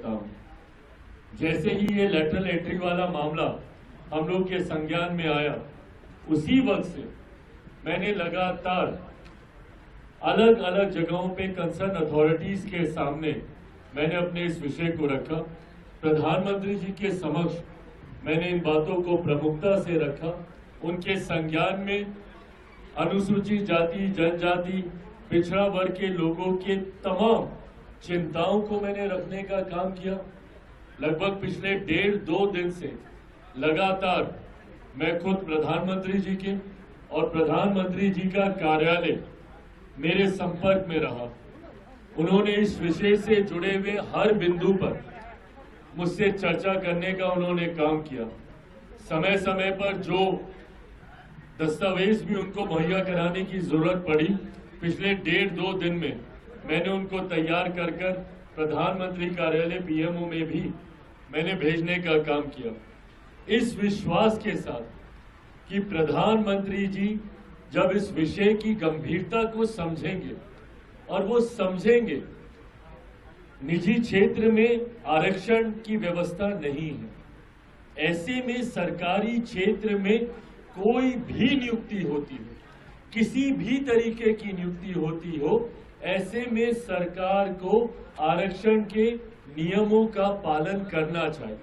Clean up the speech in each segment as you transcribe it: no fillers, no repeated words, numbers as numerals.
रखता हूं। जैसे ही ये लेटरल एंट्री वाला मामला हम लोग के संज्ञान में आया, उसी वक्त से मैंने लगातार अलग अलग जगहों पे कंसर्न अथॉरिटीज के सामने मैंने अपने इस विषय को रखा। प्रधानमंत्री जी के समक्ष मैंने इन बातों को प्रमुखता से रखा। उनके संज्ञान में अनुसूचित जाति, जनजाति, पिछड़ा वर्ग के लोगों के तमाम चिंताओं को मैंने रखने का काम किया। लगभग पिछले 1.5-2 दिन से लगातार मैं खुद प्रधानमंत्री जी के और प्रधानमंत्री जी का कार्यालय मेरे संपर्क में रहा। उन्होंने इस विषय से जुड़े हुए हर बिंदु पर मुझसे चर्चा करने का उन्होंने काम किया। समय समय पर जो दस्तावेज भी उनको मुहैया कराने की जरूरत पड़ी, पिछले 1.5-2 दिन में मैंने उनको तैयार कर प्रधानमंत्री कार्यालय पीएमओ में भी मैंने भेजने का काम किया, इस विश्वास के साथ कि प्रधानमंत्री जी जब इस विषय की गंभीरता को समझेंगे और वो समझेंगे निजी क्षेत्र में आरक्षण की व्यवस्था नहीं है, ऐसे में सरकारी क्षेत्र में कोई भी नियुक्ति होती हो, किसी भी तरीके की नियुक्ति होती हो, ऐसे में सरकार को आरक्षण के नियमों का पालन करना चाहिए।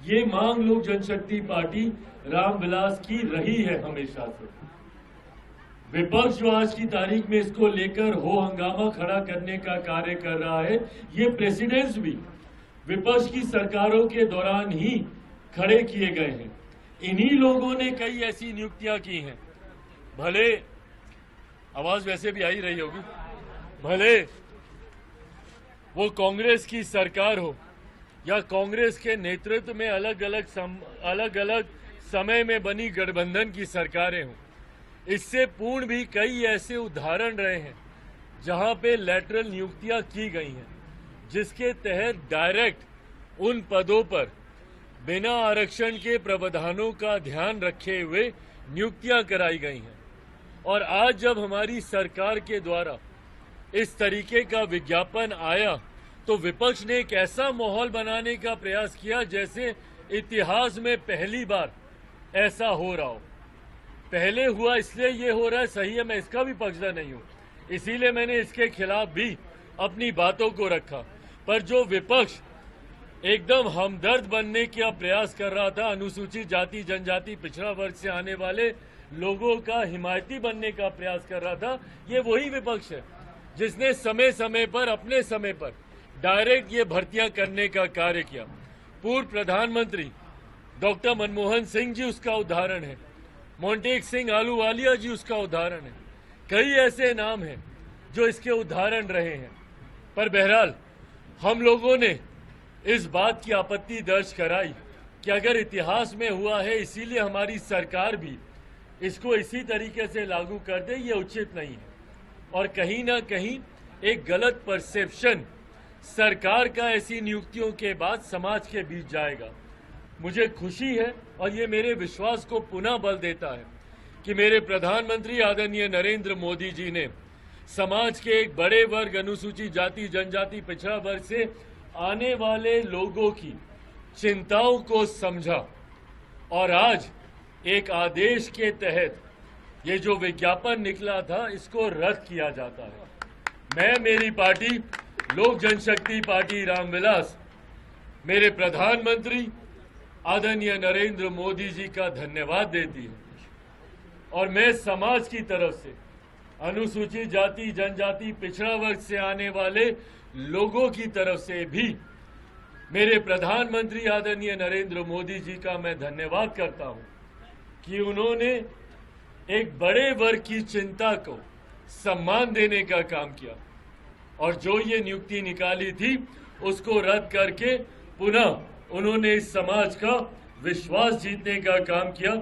ये मांग लोक जनशक्ति पार्टी रामविलास की रही है हमेशा से। विपक्ष जो आज की तारीख में इसको लेकर हो हंगामा खड़ा करने का कार्य कर रहा है, ये प्रेसिडेंट्स भी विपक्ष की सरकारों के दौरान ही खड़े किए गए हैं। इन्हीं लोगों ने कई ऐसी नियुक्तियां की हैं, भले आवाज वैसे भी आ ही रही होगी, भले वो कांग्रेस की सरकार हो या कांग्रेस के नेतृत्व में अलग अलग समय में बनी गठबंधन की सरकारें हों। इससे पूर्ण भी कई ऐसे उदाहरण रहे हैं जहां पे लेटरल नियुक्तियां की गई हैं, जिसके तहत डायरेक्ट उन पदों पर बिना आरक्षण के प्रावधानों का ध्यान रखे हुए नियुक्तियां कराई गई हैं। और आज जब हमारी सरकार के द्वारा इस तरीके का विज्ञापन आया तो विपक्ष ने एक ऐसा माहौल बनाने का प्रयास किया जैसे इतिहास में पहली बार ऐसा हो रहा हो। पहले हुआ इसलिए ये हो रहा है, सही है, मैं इसका भी पक्षधर नहीं हूं, इसीलिए मैंने इसके खिलाफ भी अपनी बातों को रखा। पर जो विपक्ष एकदम हमदर्द बनने का प्रयास कर रहा था, अनुसूचित जाति, जनजाति, पिछड़ा वर्ग से आने वाले लोगों का हिमायती बनने का प्रयास कर रहा था, ये वही विपक्ष है जिसने समय समय पर अपने समय पर डायरेक्ट ये भर्तियां करने का कार्य किया। पूर्व प्रधानमंत्री डॉक्टर मनमोहन सिंह जी उसका उदाहरण है, मोंटेक सिंह आलूवालिया जी उसका उदाहरण है, कई ऐसे नाम हैं जो इसके उदाहरण रहे हैं। पर बहरहाल हम लोगों ने इस बात की आपत्ति दर्ज कराई कि अगर इतिहास में हुआ है इसीलिए हमारी सरकार भी इसको इसी तरीके से लागू कर दे, ये उचित नहीं है। और कहीं ना कहीं एक गलत परसेप्शन सरकार का ऐसी नियुक्तियों के बाद समाज के बीच जाएगा। मुझे खुशी है और ये मेरे विश्वास को पुनः बल देता है कि मेरे प्रधानमंत्री आदरणीय नरेंद्र मोदी जी ने समाज के एक बड़े वर्ग, अनुसूचित जाति, जनजाति, पिछड़ा वर्ग से आने वाले लोगों की चिंताओं को समझा और आज एक आदेश के तहत ये जो विज्ञापन निकला था इसको रद्द किया जाता है। मैं, मेरी पार्टी लोक जनशक्ति पार्टी रामविलास, मेरे प्रधानमंत्री आदरणीय नरेंद्र मोदी जी का धन्यवाद देती है और मैं समाज की तरफ से अनुसूचित जाति, जनजाति, पिछड़ा वर्ग से आने वाले लोगों की तरफ से भी मेरे प्रधानमंत्री आदरणीय नरेंद्र मोदी जी का मैं धन्यवाद करता हूं कि उन्होंने एक बड़े वर्ग की चिंता को सम्मान देने का काम किया और जो ये नियुक्ति निकाली थी उसको रद्द करके पुनः उन्होंने इस समाज का विश्वास जीतने का काम किया।